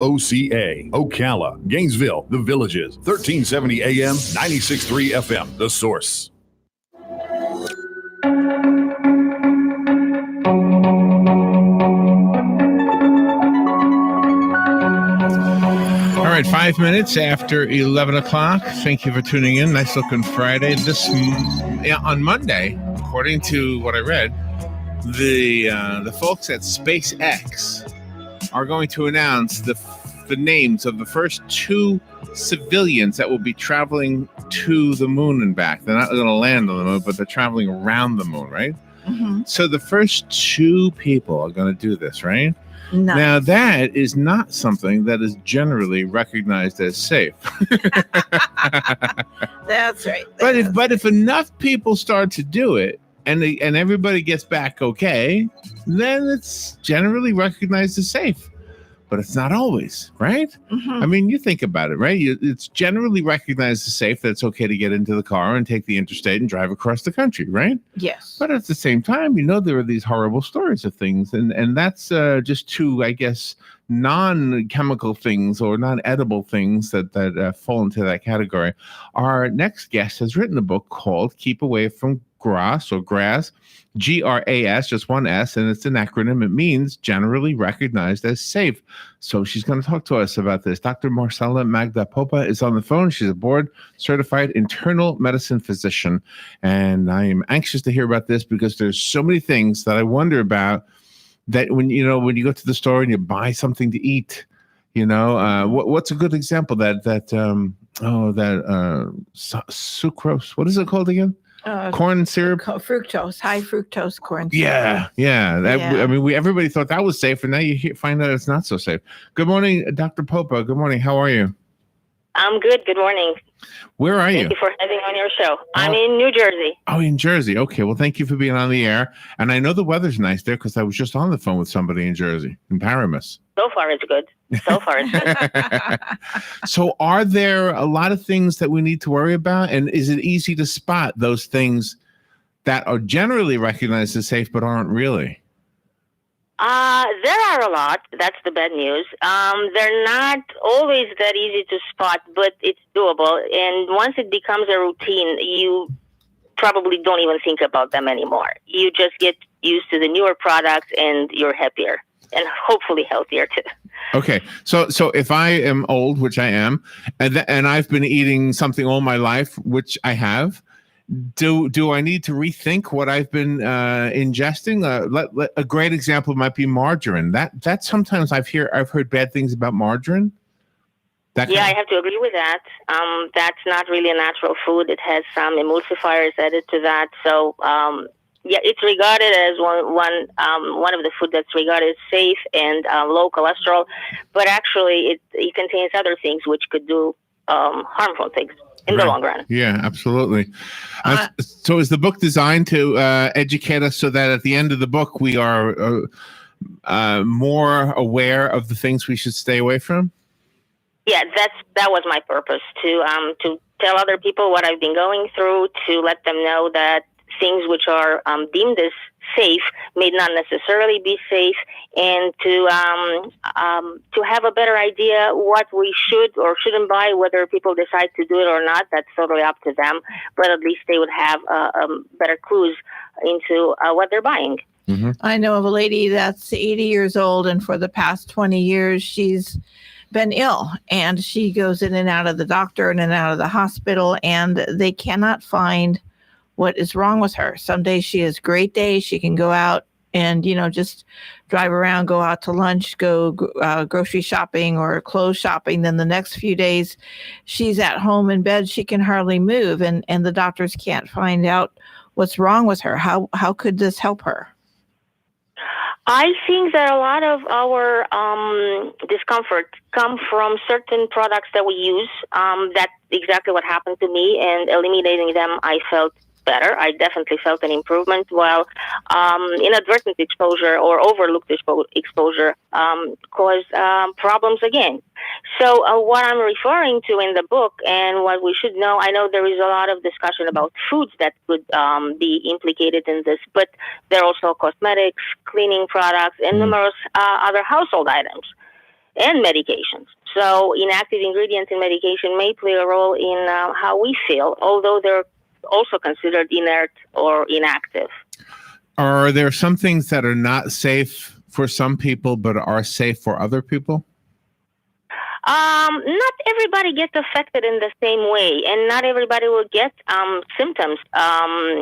WOCA, Ocala, Gainesville, The Villages, 1370 AM, 96.3 FM, The Source. All right, 5 minutes after 11 o'clock. Thank you for tuning in. Nice looking Friday. On Monday, according to what I read, the folks at SpaceX are going to announce the names of the first 2 civilians that will be traveling to the moon and back. They're not going to land on the moon, but they're traveling around the moon, right? Mm-hmm. So the first 2 people are going to do this, right? Nice. Now, that is not something that is generally recognized as safe. That's right. But if enough people start to do it, and everybody gets back okay, then it's generally recognized as safe. But it's not always, right? Mm-hmm. I mean, you think about it, right? It's generally recognized as safe that it's okay to get into the car and take the interstate and drive across the country, right? Yes. But at the same time, there are these horrible stories of things. And that's just 2, I guess, non-chemical things or non-edible things that fall into that category. Our next guest has written a book called Keep Away from Gras, Gras, Gras, just 1 S, and it's an acronym. It means generally recognized as safe. So she's going to talk to us about this. Dr. Marcela Magda Popa is on the phone. She's a board-certified internal medicine physician, and I am anxious to hear about this because there's so many things that I wonder about that when you go to the store and you buy something to eat, what's a good example sucrose. What is it called again? Corn syrup, fructose, high fructose corn syrup. Yeah. I mean, everybody thought that was safe, and now you find out it's not so safe. Good morning, Dr. Popa. Good morning. How are you? I'm good. Good morning. Where are you? Thank you for having on your show. I'm in New Jersey. Oh, in Jersey. Okay. Well, thank you for being on the air. And I know the weather's nice there because I was just on the phone with somebody in Jersey, in Paramus. So far, it's good. So are there a lot of things that we need to worry about? And is it easy to spot those things that are generally recognized as safe but aren't really? There are a lot. That's the bad news. They're not always that easy to spot, but it's doable. And once it becomes a routine, you probably don't even think about them anymore. You just get used to the newer products and you're happier and hopefully healthier too. Okay. So if I am old, which I am, and I've been eating something all my life, which I have, do I need to rethink what I've been ingesting? A great example might be margarine. That sometimes I've heard bad things about margarine. I have to agree with that. That's not really a natural food. It has some emulsifiers added to that. So it's regarded as one of the food that's regarded as safe and low cholesterol, but actually it contains other things which could do harmful things in the long run. Yeah, absolutely. So is the book designed to educate us so that at the end of the book we are more aware of the things we should stay away from? Yeah, that was my purpose, to tell other people what I've been going through, to let them know that things which are deemed as safe may not necessarily be safe, and to have a better idea what we should or shouldn't buy. Whether people decide to do it or not, that's totally up to them. But at least they would have better clues into what they're buying. Mm-hmm. I know of a lady that's 80 years old, and for the past 20 years, she's been ill, and she goes in and out of the doctor and in and out of the hospital, and they cannot find what is wrong with her. Some days she has great days. She can go out and, just drive around, go out to lunch, go grocery shopping or clothes shopping. Then the next few days she's at home in bed. She can hardly move, and the doctors can't find out what's wrong with her. How could this help her? I think that a lot of our discomfort come from certain products that we use. That's exactly what happened to me, and eliminating them, I felt better. I definitely felt an improvement, while inadvertent exposure or overlooked exposure caused problems again. So what I'm referring to in the book and what we should know, I know there is a lot of discussion about foods that could be implicated in this, but there are also cosmetics, cleaning products, and numerous other household items. and medications. So inactive ingredients in medication may play a role in how we feel, although they're also considered inert or inactive. Are there some things that are not safe for some people but are safe for other people? Not everybody gets affected in the same way, and not everybody will get symptoms.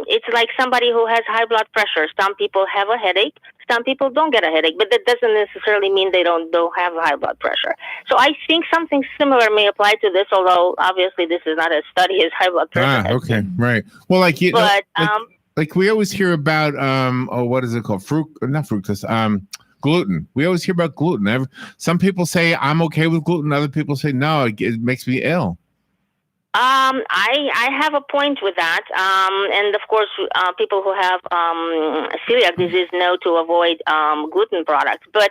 It's like somebody who has high blood pressure. Some people have a headache. Some people don't get a headache, but that doesn't necessarily mean they don't have high blood pressure. So I think something similar may apply to this, although obviously this is not as study as high blood pressure. Okay, right. Well, like you but know, like we always hear about what is it called? Not fructose. Gluten. We always hear about gluten. Some people say I'm okay with gluten. Other people say no, it makes me ill. I have a point with that, and of course, people who have celiac disease know to avoid gluten products. But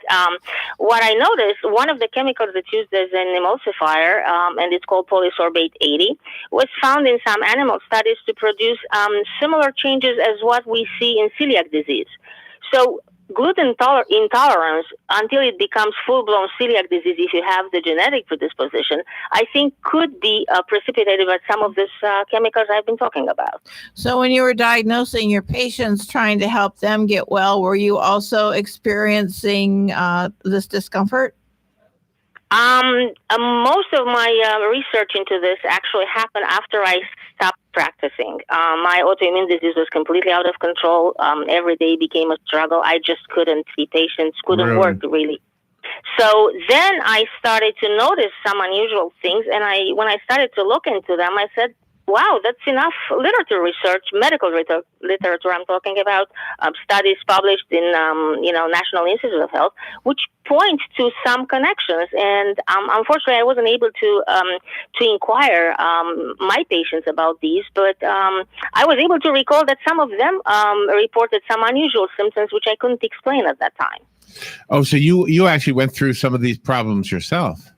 what I noticed, one of the chemicals that's used as an emulsifier, and it's called polysorbate 80, was found in some animal studies to produce similar changes as what we see in celiac disease. So gluten intolerance, until it becomes full-blown celiac disease, if you have the genetic predisposition, I think could be precipitated by some of these chemicals I've been talking about. So when you were diagnosing your patients, trying to help them get well, were you also experiencing this discomfort? Most of my research into this actually happened after I stopped practicing. My autoimmune disease was completely out of control. Every day became a struggle. I just couldn't see patients, couldn't work really. So then I started to notice some unusual things, and when I started to look into them, I said, wow, that's enough literature research, medical literature I'm talking about, studies published in, National Institute of Health, which point to some connections. And unfortunately, I wasn't able to inquire my patients about these, but I was able to recall that some of them reported some unusual symptoms, which I couldn't explain at that time. Oh, so you actually went through some of these problems yourself?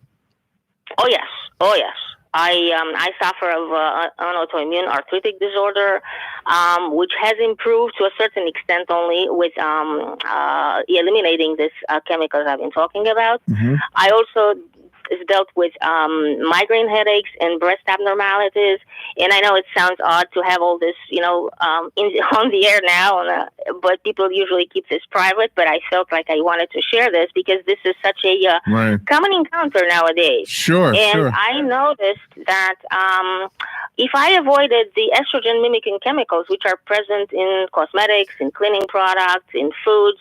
Oh, yes. I suffer of an autoimmune arthritic disorder, which has improved to a certain extent only with eliminating these chemicals I've been talking about. Mm-hmm. I also dealt with migraine headaches and breast abnormalities. And I know it sounds odd to have all this, on the air now, but people usually keep this private. But I felt like I wanted to share this because this is such a common encounter nowadays. Sure. I noticed that if I avoided the estrogen-mimicking chemicals, which are present in cosmetics, in cleaning products, in foods,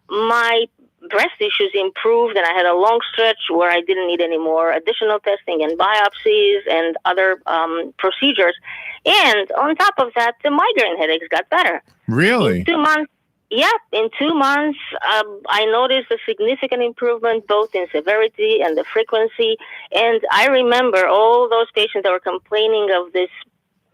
my breast issues improved, and I had a long stretch where I didn't need any more additional testing and biopsies and other procedures. And on top of that, the migraine headaches got better. Really? In 2 months, in 2 months, I noticed a significant improvement both in severity and the frequency. And I remember all those patients that were complaining of this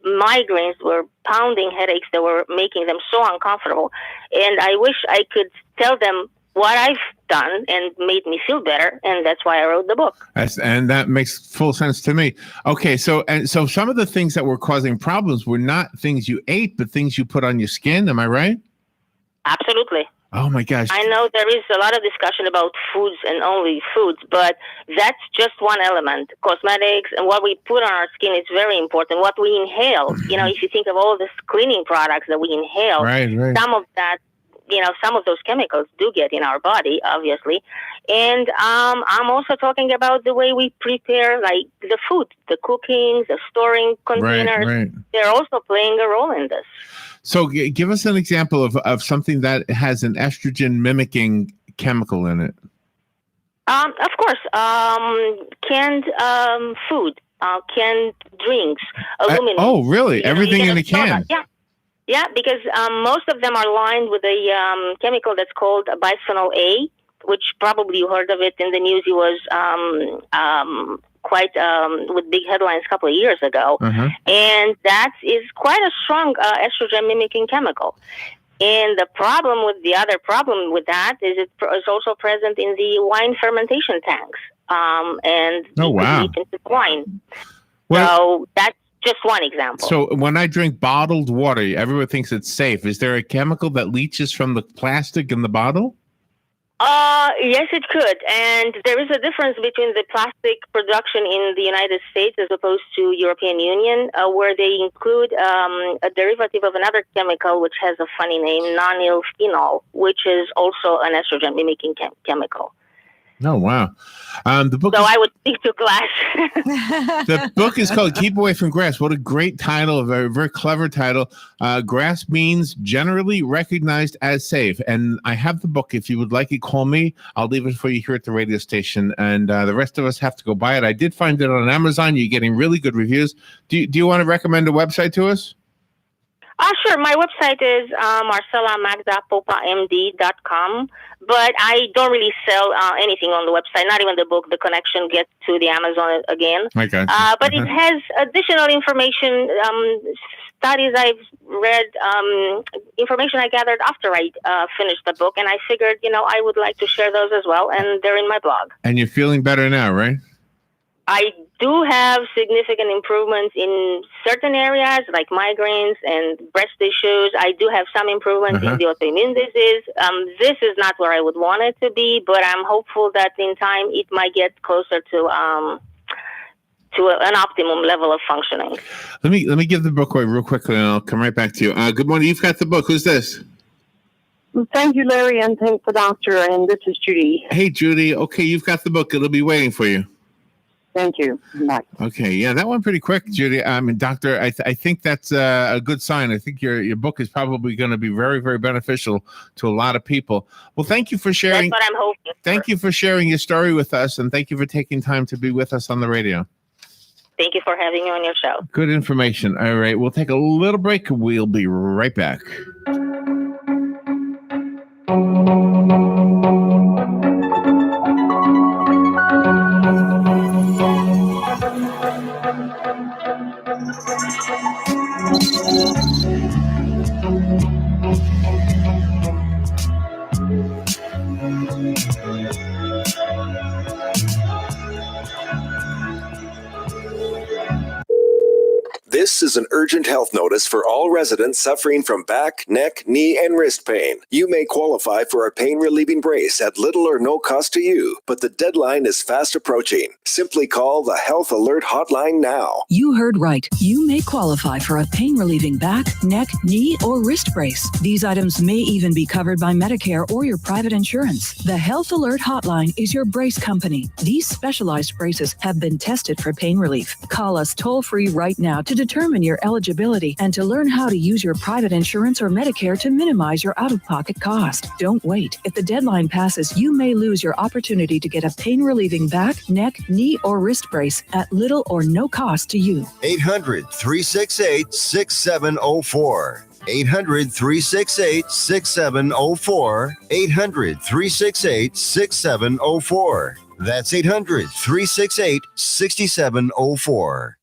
migraines, were pounding headaches that were making them so uncomfortable. And I wish I could tell them what I've done and made me feel better, and that's why I wrote the book. And that makes full sense to me. Okay, so some of the things that were causing problems were not things you ate, but things you put on your skin. Am I right? Absolutely. Oh my gosh. I know there is a lot of discussion about foods and only foods, but that's just one element. Cosmetics and what we put on our skin is very important. What we inhale, if you think of all the cleaning products that we inhale, some of that, some of those chemicals do get in our body, obviously. And I'm also talking about the way we prepare, like the food, the cooking, the storing containers. Right. They're also playing a role in this. So give us an example of something that has an estrogen mimicking chemical in it. Of course, canned food, canned drinks, aluminum. Oh, really? Everything in a can? Yeah, because most of them are lined with a chemical that's called bisphenol A, which probably you heard of it in the news. It was quite with big headlines a couple of years ago. Uh-huh. And that is quite a strong estrogen-mimicking chemical. And the other problem with that is it is also present in the wine fermentation tanks. And into wine. So that's just one example. So when I drink bottled water, everyone thinks it's safe. Is there a chemical that leaches from the plastic in the bottle? Yes, it could. And there is a difference between the plastic production in the United States as opposed to European Union, where they include a derivative of another chemical which has a funny name, nonyl phenol, which is also an estrogen mimicking chemical. Oh, wow. The book So is, I would stick to glass. the book is called Keep Away from Grass. What a great title, a very, very clever title. Grass means generally recognized as safe. And I have the book. If you would like it, call me. I'll leave it for you here at the radio station. And the rest of us have to go buy it. I did find it on Amazon. You're getting really good reviews. Do you want to recommend a website to us? Sure. My website is marcelamagda.popamd.com, but I don't really sell anything on the website, not even the book. The connection gets to the Amazon again. Okay. But it has additional information, studies I've read, information I gathered after I finished the book, and I figured, I would like to share those as well, and they're in my blog. And you're feeling better now, right? I do have significant improvements in certain areas like migraines and breast issues. I do have some improvements in the autoimmune disease. This is not where I would want it to be, but I'm hopeful that in time it might get closer to an optimum level of functioning. Let me give the book away real quickly, and I'll come right back to you. Good morning. You've got the book. Who's this? Thank you, Larry, and thank the doctor. And this is Judy. Hey, Judy. Okay, you've got the book. It'll be waiting for you. Thank you. Bye. Okay, yeah, that went pretty quick, Judy. Doctor, I think that's a good sign. I think your book is probably going to be very, very beneficial to a lot of people. Well, thank you for sharing. That's what I'm hoping. Thank you for sharing your story with us, and thank you for taking time to be with us on the radio. Thank you for having me on your show. Good information. All right, we'll take a little break. We'll be right back. This is an urgent health notice for all residents suffering from back, neck, knee, and wrist pain. You may qualify for a pain-relieving brace at little or no cost to you, but the deadline is fast approaching. Simply call the Health Alert Hotline now. You heard right. You may qualify for a pain-relieving back, neck, knee, or wrist brace. These items may even be covered by Medicare or your private insurance. The Health Alert Hotline is your brace company. These specialized braces have been tested for pain relief. Call us toll-free right now to determine your eligibility and to learn how to use your private insurance or Medicare to minimize your out-of-pocket cost. Don't wait. If the deadline passes, you may lose your opportunity to get a pain-relieving back, neck, knee, or wrist brace at little or no cost to you. 800-368-6704. 800-368-6704. 800-368-6704. That's 800-368-6704.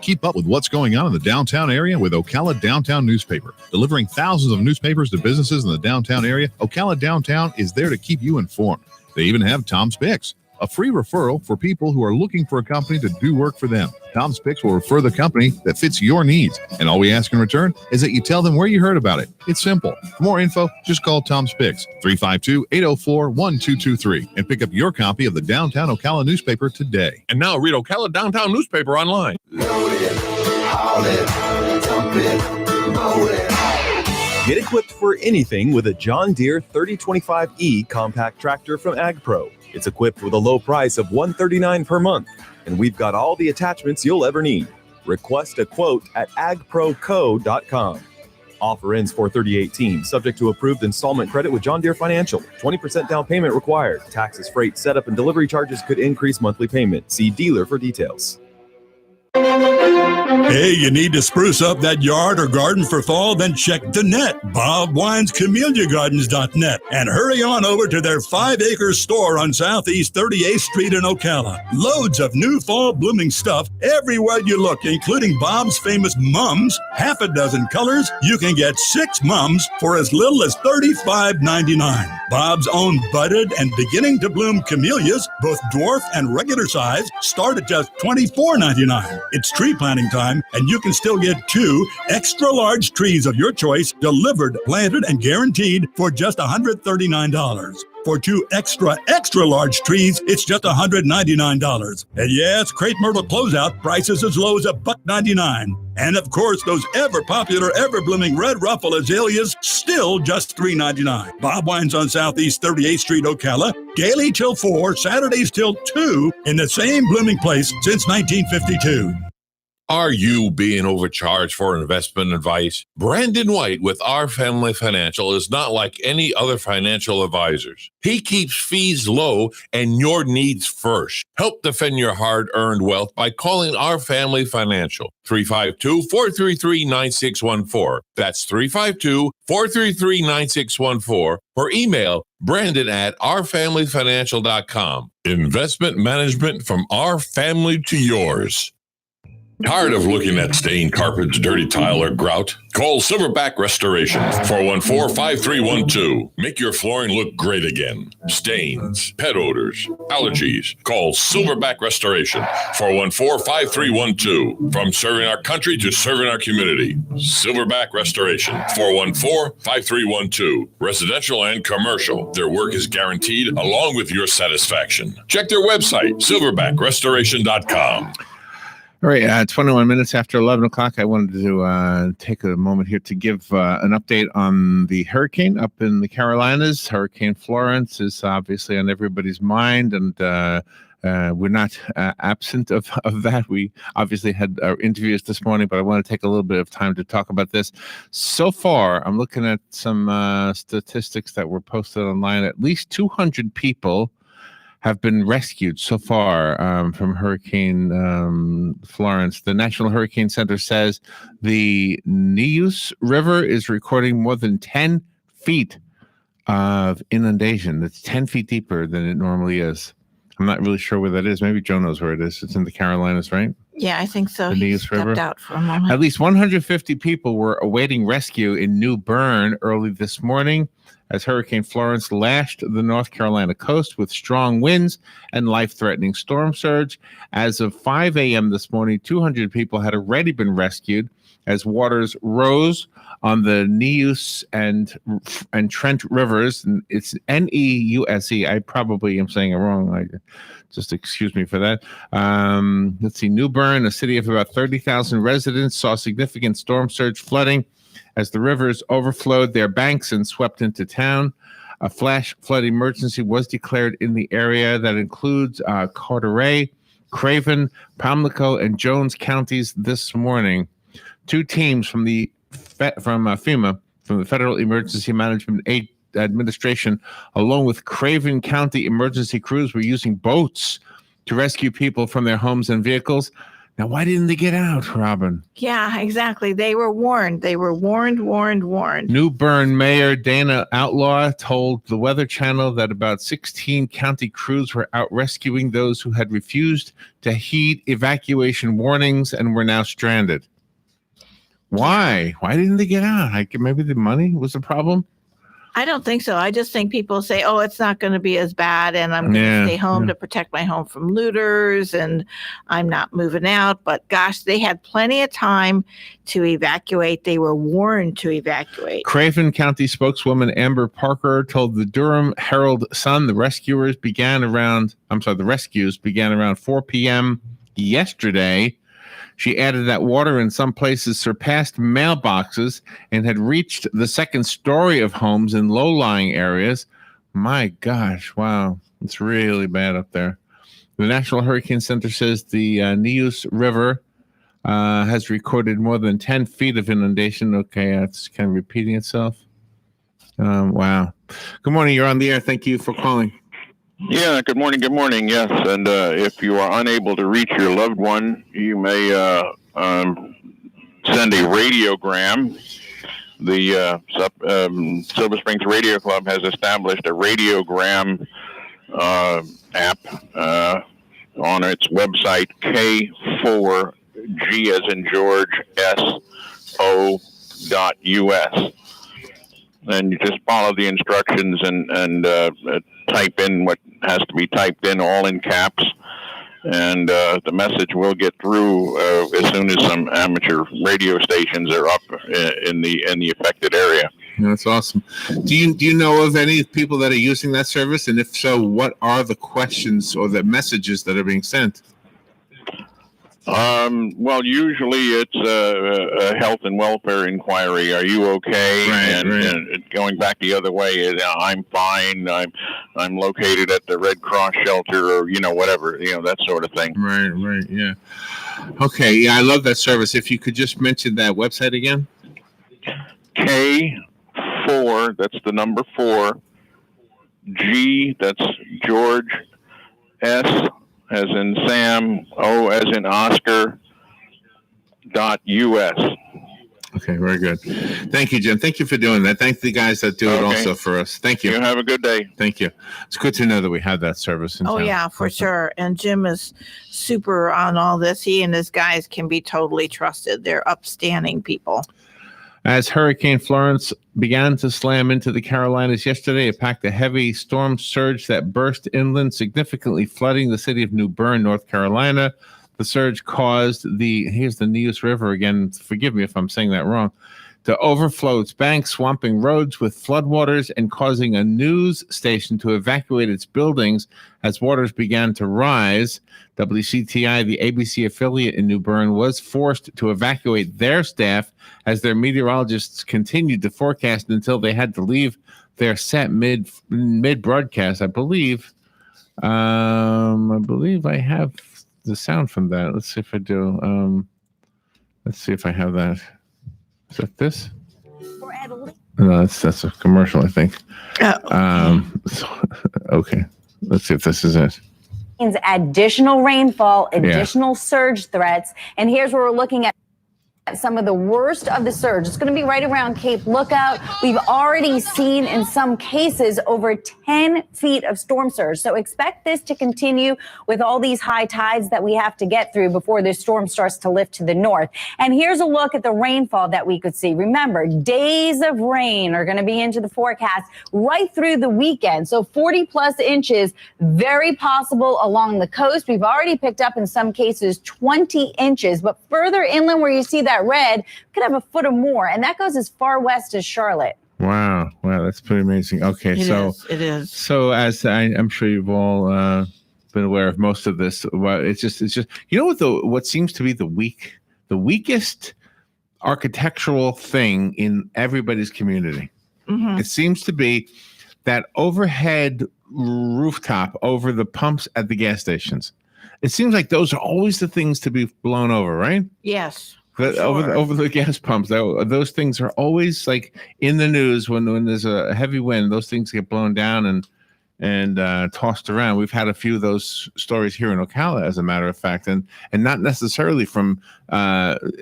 Keep up with what's going on in the downtown area with Ocala Downtown Newspaper. Delivering thousands of newspapers to businesses in the downtown area, Ocala Downtown is there to keep you informed. They even have Tom's Picks, a free referral for people who are looking for a company to do work for them. Tom's Picks will refer the company that fits your needs, and all we ask in return is that you tell them where you heard about it. It's simple. For more info, just call Tom's Picks, 352-804-1223, and pick up your copy of the Downtown Ocala newspaper today. And now read Ocala Downtown newspaper online. Load it, haul it, dump it, roll it. Get equipped for anything with a John Deere 3025E compact tractor from AgPro. It's equipped with a low price of $139 per month, and we've got all the attachments you'll ever need. Request a quote at agproco.com. Offer ends for 30/18, subject to approved installment credit with John Deere Financial. 20% down payment required. Taxes, freight, setup, and delivery charges could increase monthly payment. See dealer for details. Hey, you need to spruce up that yard or garden for fall? Then check the net, Bob Wine's CameliaGardens.net, and hurry on over to their 5-acre store on Southeast 38th Street in Ocala. Loads of new fall blooming stuff everywhere you look, including Bob's famous mums, half a dozen colors. You can get 6 mums for as little as $35.99. Bob's own budded and beginning to bloom camellias, both dwarf and regular size, start at just $24.99. It's tree planting time, and you can still get 2 extra large trees of your choice delivered, planted, and guaranteed for just $139. For 2 extra large trees, it's just $199. And yes, Crepe Myrtle closeout prices as low as $1.99. And of course, those ever-popular, ever-blooming red ruffle azaleas, still just $3.99. Bob Wine's on Southeast 38th Street, Ocala, daily till 4, Saturdays till 2, in the same blooming place since 1952. Are you being overcharged for investment advice? Brandon White with Our Family Financial is not like any other financial advisors. He keeps fees low and your needs first. Help defend your hard-earned wealth by calling Our Family Financial. 352-433-9614. That's 352-433-9614. Or email Brandon at ourfamilyfinancial.com. Investment management from our family to yours. Tired of looking at stained carpets, dirty tile, or grout? Call Silverback Restoration, 414-5312. Make your flooring look great again. Stains, pet odors, allergies. Call Silverback Restoration, 414-5312. From serving our country to serving our community. Silverback Restoration, 414-5312. Residential and commercial. Their work is guaranteed along with your satisfaction. Check their website, silverbackrestoration.com. All right, 21 minutes after 11 o'clock, I wanted to take a moment here to give an update on the hurricane up in the Carolinas. Hurricane Florence is obviously on everybody's mind, and we're not absent of that. We obviously had our interviews this morning, but I want to take a little bit of time to talk about this. So far, I'm looking at some statistics that were posted online. At least 200 people have been rescued so far from Hurricane Florence. The National Hurricane Center says the Neuse River is recording more than 10 feet of inundation. It's 10 feet deeper than it normally is. I'm not really sure where that is. Maybe Joe knows where it is. It's in the Carolinas, right? Yeah, I think so. The He Neuse stepped River. out for a moment. At least 150 people were awaiting rescue in New Bern early this morning as Hurricane Florence lashed the North Carolina coast with strong winds and life-threatening storm surge. As of 5 a.m. this morning, 200 people had already been rescued as waters rose on the Neuse and Trent rivers. And it's Neuse. I probably am saying it wrong. Just excuse me for that. Let's see. New Bern, a city of about 30,000 residents, saw significant storm surge flooding as the rivers overflowed their banks and swept into town. A flash flood emergency was declared in the area that includes Carteret, Craven, Pamlico, and Jones counties this morning. 2 teams from FEMA, from the Federal Emergency Management Administration, along with Craven County emergency crews, were using boats to rescue people from their homes and vehicles. Now, why didn't they get out, Robin? Yeah, exactly. They were warned. They were warned. New Bern Mayor Dana Outlaw told the Weather Channel that about 16 county crews were out rescuing those who had refused to heed evacuation warnings and were now stranded. Why? Why didn't they get out? Maybe the money was the problem? I don't think so. I just think people say, oh, it's not going to be as bad, and I'm going to stay home to protect my home from looters, and I'm not moving out. But gosh, they had plenty of time to evacuate. They were warned to evacuate. Craven County spokeswoman Amber Parker told the Durham Herald-Sun the rescues began around 4 p.m. yesterday. She added that water in some places surpassed mailboxes and had reached the second story of homes in low-lying areas. My gosh, wow. It's really bad up there. The National Hurricane Center says the Neuse River has recorded more than 10 feet of inundation. Okay, it's kind of repeating itself. Wow. Good morning. You're on the air. Thank you for calling. Yeah, good morning. Yes, and if you are unable to reach your loved one, you may send a radiogram. The Silver Springs Radio Club has established a radiogram app on its website, K4G as in George, SO.US. And you just follow the instructions and type in what has to be typed in, all in caps, and the message will get through as soon as some amateur radio stations are up in the affected area. That's awesome. Do you know of any people that are using that service? And if so, what are the questions or the messages that are being sent? Well, usually it's a health and welfare inquiry. Are you okay? And going back the other way, I'm fine. I'm located at the Red Cross shelter, or whatever, that sort of thing. Right. Yeah. Okay. Yeah, I love that service. If you could just mention that website again. K4. That's the number 4. G. That's George. S. as in Sam, O as in Oscar, .us. Okay, very good. Thank you, Jim. Thank you for doing that. Thank the guys that do it also for us. Thank you. You have a good day. Thank you. It's good to know that we have that service in town. Yeah, for sure. And Jim is super on all this. He and his guys can be totally trusted. They're upstanding people. As Hurricane Florence began to slam into the Carolinas yesterday, it packed a heavy storm surge that burst inland, significantly flooding the city of New Bern, North Carolina. The surge caused here's the Neuse River again, forgive me if I'm saying that wrong, to overflow its banks, swamping roads with floodwaters and causing a news station to evacuate its buildings as waters began to rise. WCTI, the ABC affiliate in New Bern, was forced to evacuate their staff as their meteorologists continued to forecast until they had to leave their set mid-broadcast. I believe I have the sound from that. Let's see if I do. Let's see if I have that. Is that this? No, that's a commercial, I think. Okay. Let's see if this is it. Additional rainfall, additional surge threats. And here's where we're looking at some of the worst of the surge. It's going to be right around Cape Lookout. We've already seen in some cases over 10 feet of storm surge. So expect this to continue with all these high tides that we have to get through before this storm starts to lift to the north. And here's a look at the rainfall that we could see. Remember, days of rain are going to be into the forecast right through the weekend. So 40 plus inches, very possible along the coast. We've already picked up in some cases 20 inches, but further inland where you see that red could have a foot or more, and that goes as far west as Charlotte. Wow, that's pretty amazing. Okay, it is. So as I'm sure you've all been aware of most of this, well, it's just what seems to be the weakest architectural thing in everybody's community. Mm-hmm. It seems to be that overhead rooftop over the pumps at the gas stations. It seems like those are always the things to be blown over, right? Yes. Over the gas pumps, those things are always like in the news when there's a heavy wind. Those things get blown down and tossed around. We've had a few of those stories here in Ocala, as a matter of fact, and not necessarily from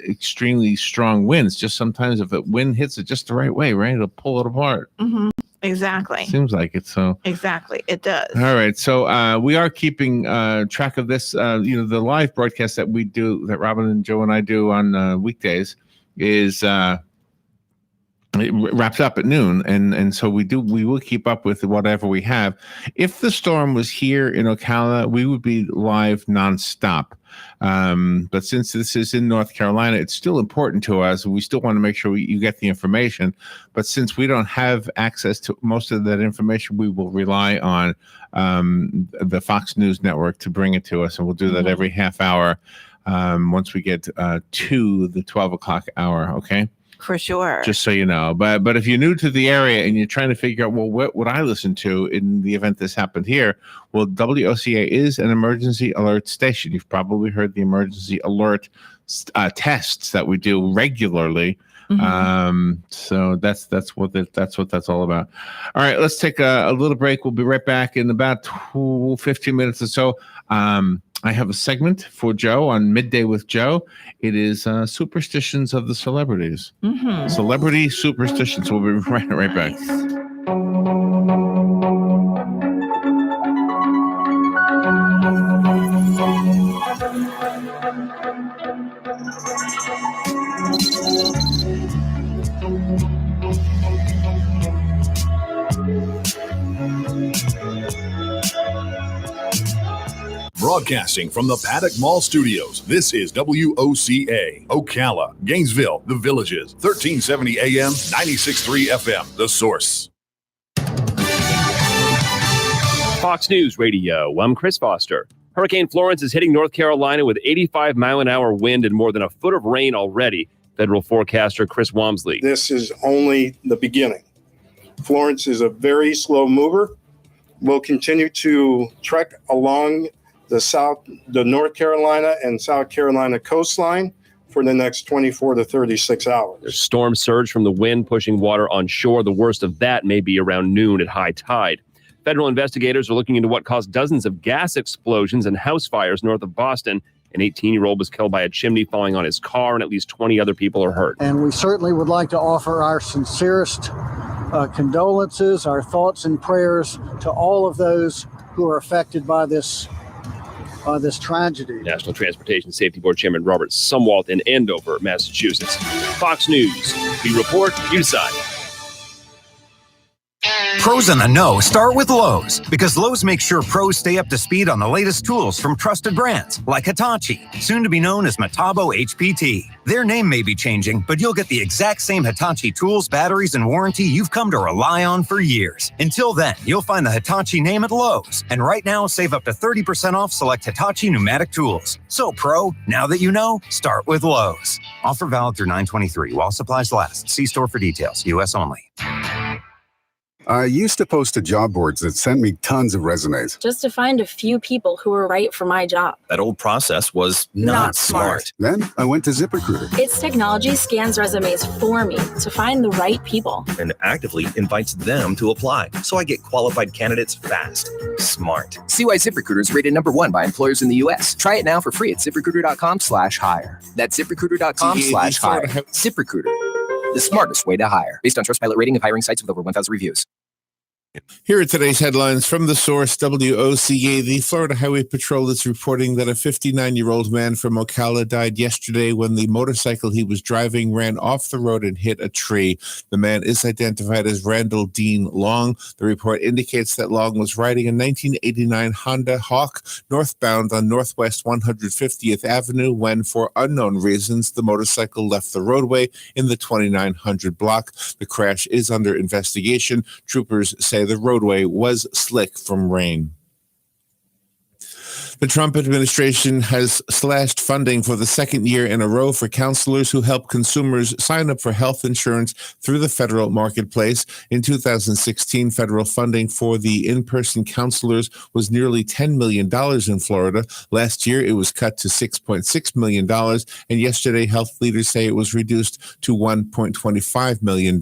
extremely strong winds. Just sometimes if the wind hits it just the right way, right, it'll pull it apart. Mm-hmm. Exactly. Seems like it. So exactly, it does. All right. So we are keeping track of this. The live broadcast that we do, that Robin and Joe and I do on weekdays, is it wraps up at noon, and so we will keep up with whatever we have. If the storm was here in Ocala, we would be live nonstop. But since this is in North Carolina, it's still important to us. We still want to make sure you get the information. But since we don't have access to most of that information, we will rely on the Fox News Network to bring it to us, and we'll do that every half hour once we get to the 12 o'clock hour. Okay. For sure. Just so you know. But if you're new to the area and you're trying to figure out, well, what would I listen to in the event this happened here? Well, WOCA is an emergency alert station. You've probably heard the emergency alert tests that we do regularly. Mm-hmm. So that's what that's all about. All right, let's take a little break. We'll be right back in about 15 minutes or so. I have a segment for Joe on Midday with Joe. It is Superstitions of the Celebrities. Mm-hmm. Celebrity Superstitions. We'll be right back. Broadcasting from the Paddock Mall Studios, this is WOCA, Ocala, Gainesville, The Villages, 1370 AM, 96.3 FM, The Source. Fox News Radio, I'm Chris Foster. Hurricane Florence is hitting North Carolina with 85-mile-an-hour wind and more than a foot of rain already. Federal forecaster Chris Wamsley. This is only the beginning. Florence is a very slow mover. We'll continue to trek along the North Carolina and South Carolina coastline for the next 24 to 36 hours. There's storm surge from the wind pushing water on shore. The worst of that may be around noon at high tide. Federal investigators are looking into what caused dozens of gas explosions and house fires north of Boston. An 18-year-old was killed by a chimney falling on his car, and at least 20 other people are hurt. And we certainly would like to offer our sincerest condolences, our thoughts and prayers to all of those who are affected by this tragedy. National Transportation Safety Board Chairman Robert Sumwalt in Andover, Massachusetts. Fox News. We report, you decide. Pros in the know start with Lowe's, because Lowe's makes sure pros stay up to speed on the latest tools from trusted brands like Hitachi, soon to be known as Metabo HPT. Their name may be changing, but you'll get the exact same Hitachi tools, batteries, and warranty you've come to rely on for years. Until then, you'll find the Hitachi name at Lowe's. And right now, save up to 30% off select Hitachi pneumatic tools. So, pro, now that you know, start with Lowe's. Offer valid through 9/23 while supplies last. See store for details. U.S. only. I used to post to job boards that sent me tons of resumes. Just to find a few people who were right for my job. That old process was not smart. Then I went to ZipRecruiter. Its technology scans resumes for me to find the right people. And actively invites them to apply. So I get qualified candidates fast. Smart. See why ZipRecruiter is rated #1 by employers in the U.S. Try it now for free at ZipRecruiter.com/hire. That's ZipRecruiter.com/hire. ZipRecruiter, the smartest way to hire. Based on Trustpilot rating of hiring sites with over 1,000 reviews. Here are today's headlines from the source, WOCA. The Florida Highway Patrol is reporting that a 59-year-old man from Ocala died yesterday when the motorcycle he was driving ran off the road and hit a tree. The man is identified as Randall Dean Long. The report indicates that Long was riding a 1989 Honda Hawk northbound on Northwest 150th Avenue when, for unknown reasons, the motorcycle left the roadway in the 2900 block. The crash is under investigation. Troopers say the roadway was slick from rain. The Trump administration has slashed funding for the second year in a row for counselors who help consumers sign up for health insurance through the federal marketplace. In 2016, federal funding for the in-person counselors was nearly $10 million in Florida. Last year, it was cut to $6.6 million, and yesterday, health leaders say it was reduced to $1.25 million.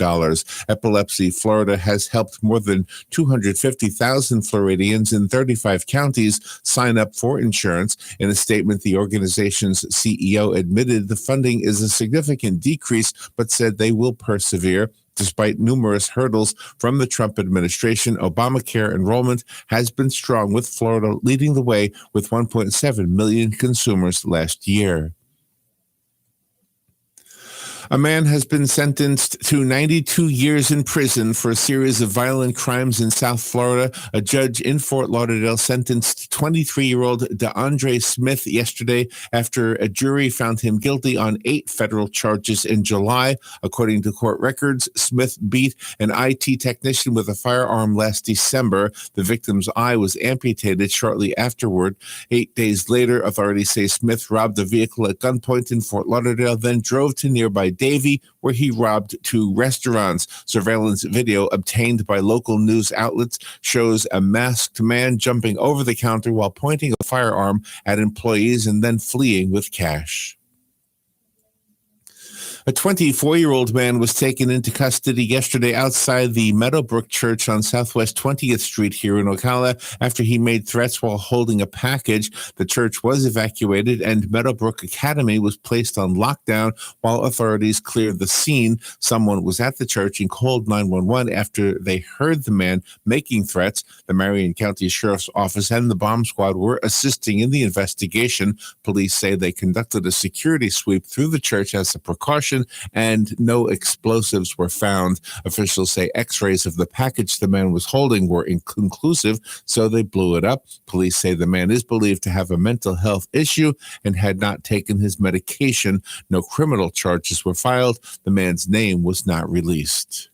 Epilepsy Florida has helped more than 250,000 Floridians in 35 counties sign up for insurance. In a statement, the organization's CEO admitted the funding is a significant decrease, but said they will persevere. Despite numerous hurdles from the Trump administration, Obamacare enrollment has been strong, with Florida leading the way with 1.7 million consumers last year. A man has been sentenced to 92 years in prison for a series of violent crimes in South Florida. A judge in Fort Lauderdale sentenced 23-year-old DeAndre Smith yesterday after a jury found him guilty on 8 federal charges in July. According to court records, Smith beat an IT technician with a firearm last December. The victim's eye was amputated shortly afterward. 8 days later, authorities say Smith robbed a vehicle at gunpoint in Fort Lauderdale, then drove to nearby Davie, where he robbed 2 restaurants. Surveillance video obtained by local news outlets shows a masked man jumping over the counter while pointing a firearm at employees and then fleeing with cash. A 24-year-old man was taken into custody yesterday outside the Meadowbrook Church on Southwest 20th Street here in Ocala after he made threats while holding a package. The church was evacuated and Meadowbrook Academy was placed on lockdown while authorities cleared the scene. Someone was at the church and called 911 after they heard the man making threats. The Marion County Sheriff's Office and the bomb squad were assisting in the investigation. Police say they conducted a security sweep through the church as a precaution possession, and no explosives were found. Officials say x-rays of the package the man was holding were inconclusive, so they blew it up. Police say the man is believed to have a mental health issue and had not taken his medication. No criminal charges were filed. The man's name was not released.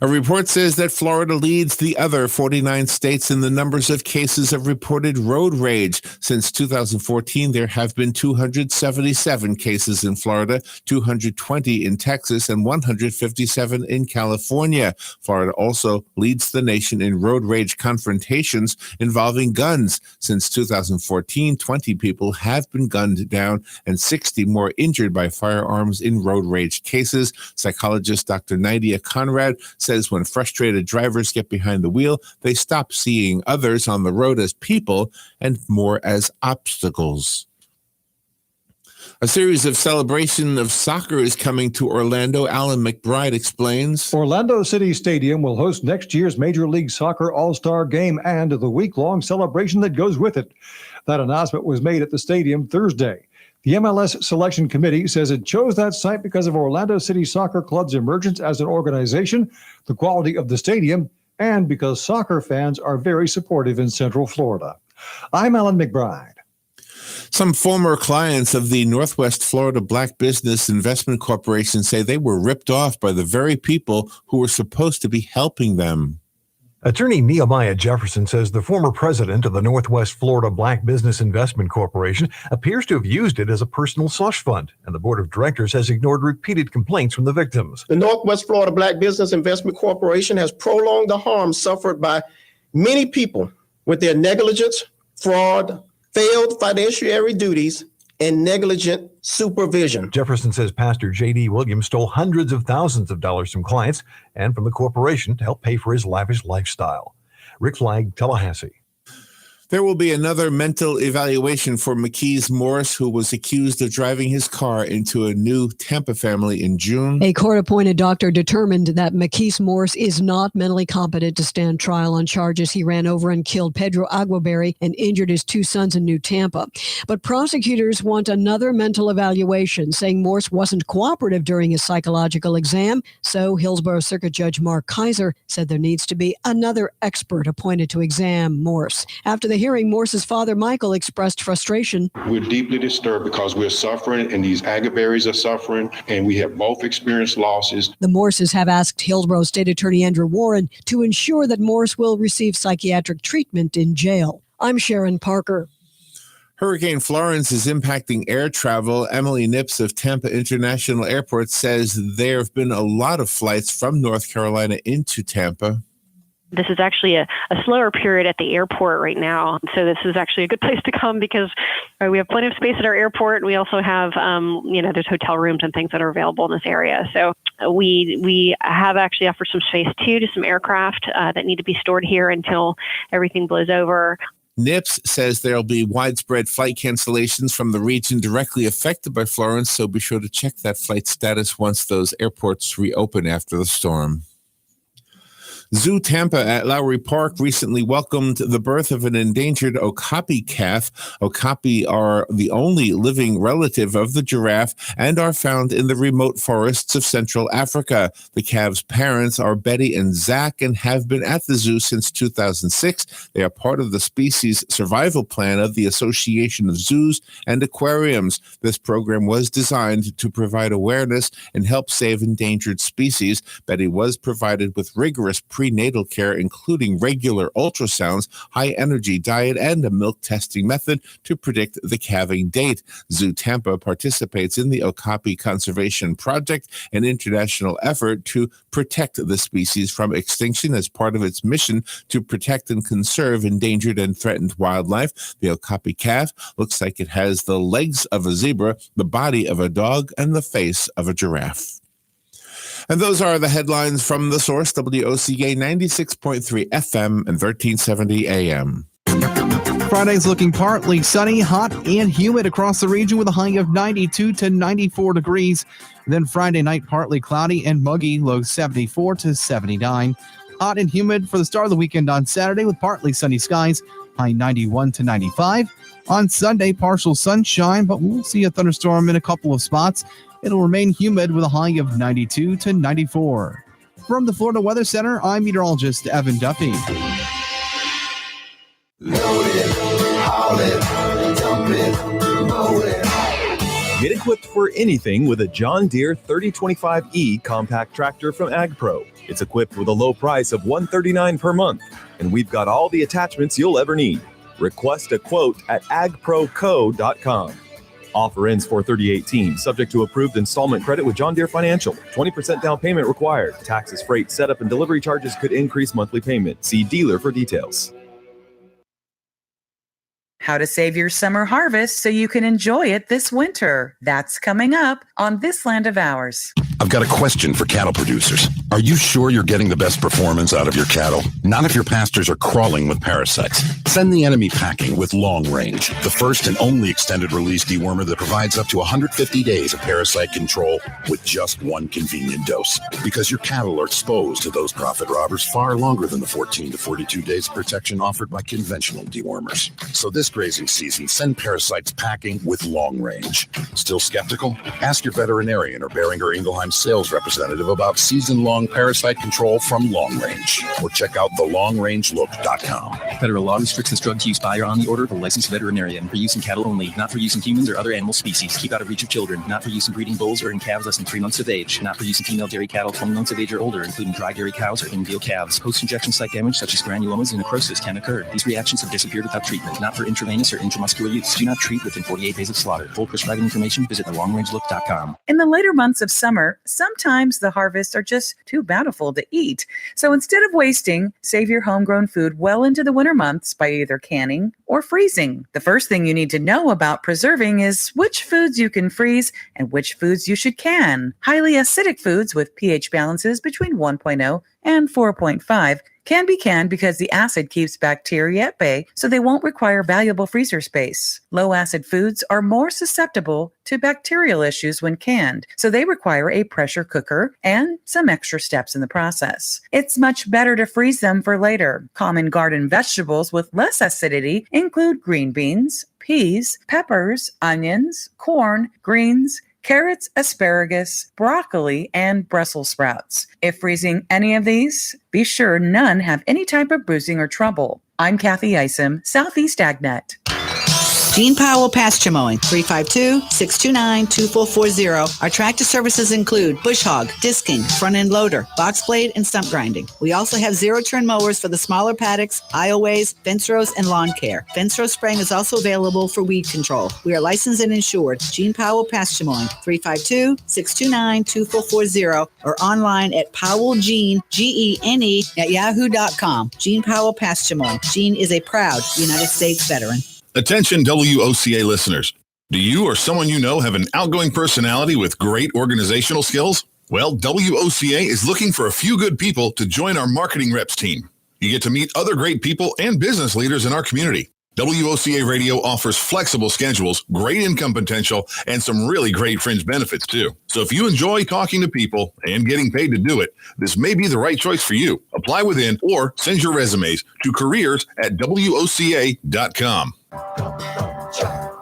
A report says that Florida leads the other 49 states in the numbers of cases of reported road rage. Since 2014, there have been 277 cases in Florida, 220 in Texas, and 157 in California. Florida also leads the nation in road rage confrontations involving guns. Since 2014, 20 people have been gunned down and 60 more injured by firearms in road rage cases. Psychologist Dr. Nydia Conrad says when frustrated drivers get behind the wheel, they stop seeing others on the road as people and more as obstacles. A series of celebration of soccer is coming to Orlando. Alan McBride explains. Orlando City Stadium will host next year's Major League Soccer All-Star Game and the week-long celebration that goes with it. That announcement was made at the stadium Thursday. The MLS Selection Committee says it chose that site because of Orlando City Soccer Club's emergence as an organization, the quality of the stadium, and because soccer fans are very supportive in Central Florida. I'm Alan McBride. Some former clients of the Northwest Florida Black Business Investment Corporation say they were ripped off by the very people who were supposed to be helping them. Attorney Nehemiah Jefferson says the former president of the Northwest Florida Black Business Investment Corporation appears to have used it as a personal slush fund, and the board of directors has ignored repeated complaints from the victims. The Northwest Florida Black Business Investment Corporation has prolonged the harm suffered by many people with their negligence, fraud, failed fiduciary duties, and negligent supervision. Jefferson says Pastor J.D. Williams stole hundreds of thousands of dollars from clients and from the corporation to help pay for his lavish lifestyle. Rick Flagg, Tallahassee. There will be another mental evaluation for McKees Morris, who was accused of driving his car into a new Tampa family in June. A court-appointed doctor determined that McKees Morris is not mentally competent to stand trial on charges he ran over and killed Pedro Aguaberry and injured his two sons in New Tampa. But prosecutors want another mental evaluation, saying Morris wasn't cooperative during his psychological exam. So Hillsborough Circuit Judge Mark Kaiser said there needs to be another expert appointed to examine Morris. After the hearing, Morris's father, Michael, expressed frustration. We're deeply disturbed because we're suffering and these Agaberries are suffering, and we have both experienced losses. The Morrises have asked Hillsborough State Attorney Andrew Warren to ensure that Morris will receive psychiatric treatment in jail. I'm Sharon Parker. Hurricane Florence is impacting air travel. Emily Nips of Tampa International Airport says there have been a lot of flights from North Carolina into Tampa. This is actually a slower period at the airport right now. So this is actually a good place to come because we have plenty of space at our airport. And we also have, there's hotel rooms and things that are available in this area. So we have actually offered some space too to some aircraft that need to be stored here until everything blows over. NIPS says there'll be widespread flight cancellations from the region directly affected by Florence. So be sure to check that flight status once those airports reopen after the storm. Zoo Tampa at Lowry Park recently welcomed the birth of an endangered Okapi calf. Okapi are the only living relative of the giraffe and are found in the remote forests of Central Africa. The calf's parents are Betty and Zach and have been at the zoo since 2006. They are part of the species survival plan of the Association of Zoos and Aquariums. This program was designed to provide awareness and help save endangered species. Betty was provided with rigorous prenatal care, including regular ultrasounds, high-energy diet, and a milk testing method to predict the calving date. Zoo Tampa participates in the Okapi Conservation Project, an international effort to protect the species from extinction as part of its mission to protect and conserve endangered and threatened wildlife. The Okapi calf looks like it has the legs of a zebra, the body of a dog, and the face of a giraffe. And those are the headlines from The Source, WOCA 96.3 FM and 1370 AM. Friday's looking partly sunny, hot, and humid across the region with a high of 92 to 94 degrees. Then Friday night, partly cloudy and muggy, low 74 to 79. Hot and humid for the start of the weekend on Saturday with partly sunny skies, high 91 to 95. On Sunday, partial sunshine, but we'll see a thunderstorm in a couple of spots. It'll remain humid with a high of 92 to 94. From the Florida Weather Center, I'm meteorologist Evan Duffy. Load it, haul it, dump it, mow it. Get equipped for anything with a John Deere 3025E compact tractor from AgPro. It's equipped with a low price of $139 per month, and we've got all the attachments you'll ever need. Request a quote at agproco.com. Offer ends 4/30/18, subject to approved installment credit with John Deere Financial. 20% down payment required. Taxes, freight, setup, and delivery charges could increase monthly payment. See dealer for details. How to save your summer harvest so you can enjoy it this winter. That's coming up on This Land of Ours. I've got a question for cattle producers. Are you sure you're getting the best performance out of your cattle? Not if your pastures are crawling with parasites. Send the enemy packing with Long Range, the first and only extended release dewormer that provides up to 150 days of parasite control with just one convenient dose. Because your cattle are exposed to those profit robbers far longer than the 14 to 42 days of protection offered by conventional dewormers. So this grazing season, send parasites packing with Long Range. Still skeptical? Ask your veterinarian or Beringer Ingelheim sales representative about season-long parasite control from Long Range. Or check out thelongrangelook.com. Federal law restricts this drug to use by or on the order of a licensed veterinarian. For use in cattle only, not for use in humans or other animal species. Keep out of reach of children. Not for use in breeding bulls or in calves less than 3 months of age. Not for use in female dairy cattle 20 months of age or older, including dry dairy cows or in-veal calves. Post-injection site damage such as granulomas and necrosis can occur. These reactions have disappeared without treatment. Not for intravenous or intramuscular use. Do not treat within 48 days of slaughter. Full prescribing information, visit thelongrangelook.com. In the later months of summer, sometimes the harvests are just too bountiful to eat. So instead of wasting, save your homegrown food well into the winter months by either canning or freezing. The first thing you need to know about preserving is which foods you can freeze and which foods you should can. Highly acidic foods with pH balances between 1.0 and 4.5 can be canned because the acid keeps bacteria at bay, so they won't require valuable freezer space. Low acid foods are more susceptible to bacterial issues when canned, so they require a pressure cooker and some extra steps in the process. It's much better to freeze them for later. Common garden vegetables with less acidity include green beans, peas, peppers, onions, corn, greens, carrots, asparagus, broccoli, and Brussels sprouts. If freezing any of these, be sure none have any type of bruising or trouble. I'm Kathy Isom, Southeast AgNet. Gene Powell Pasture Mowing, 352-629-2440. Our tractor services include bush hog, disking, front end loader, box blade, and stump grinding. We also have zero-turn mowers for the smaller paddocks, aisleways, fence rows, and lawn care. Fence row spraying is also available for weed control. We are licensed and insured. Gene Powell Pasture Mowing, 352-629-2440, or online at powellgene, Gene, at yahoo.com. Gene Powell Pasture Mowing. Gene is a proud United States veteran. Attention WOCA listeners. Do you or someone you know have an outgoing personality with great organizational skills? Well, WOCA is looking for a few good people to join our marketing reps team. You get to meet other great people and business leaders in our community. WOCA Radio offers flexible schedules, great income potential, and some really great fringe benefits too. So if you enjoy talking to people and getting paid to do it, this may be the right choice for you. Apply within or send your resumes to careers@WOCA.com.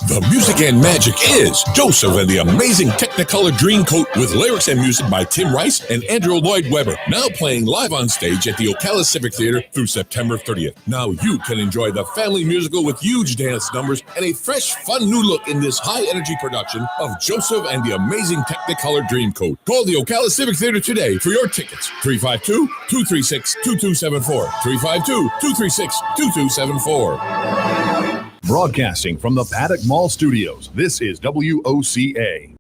The music and magic is Joseph and the Amazing Technicolor Dreamcoat with lyrics and music by Tim Rice and Andrew Lloyd Webber. Now playing live on stage at the Ocala Civic Theater through September 30th. Now you can enjoy the family musical with huge dance numbers and a fresh, fun new look in this high-energy production of Joseph and the Amazing Technicolor Dreamcoat. Call the Ocala Civic Theater today for your tickets. 352-236-2274. 352-236-2274. Broadcasting from the Paddock Mall Studios, this is WOCA.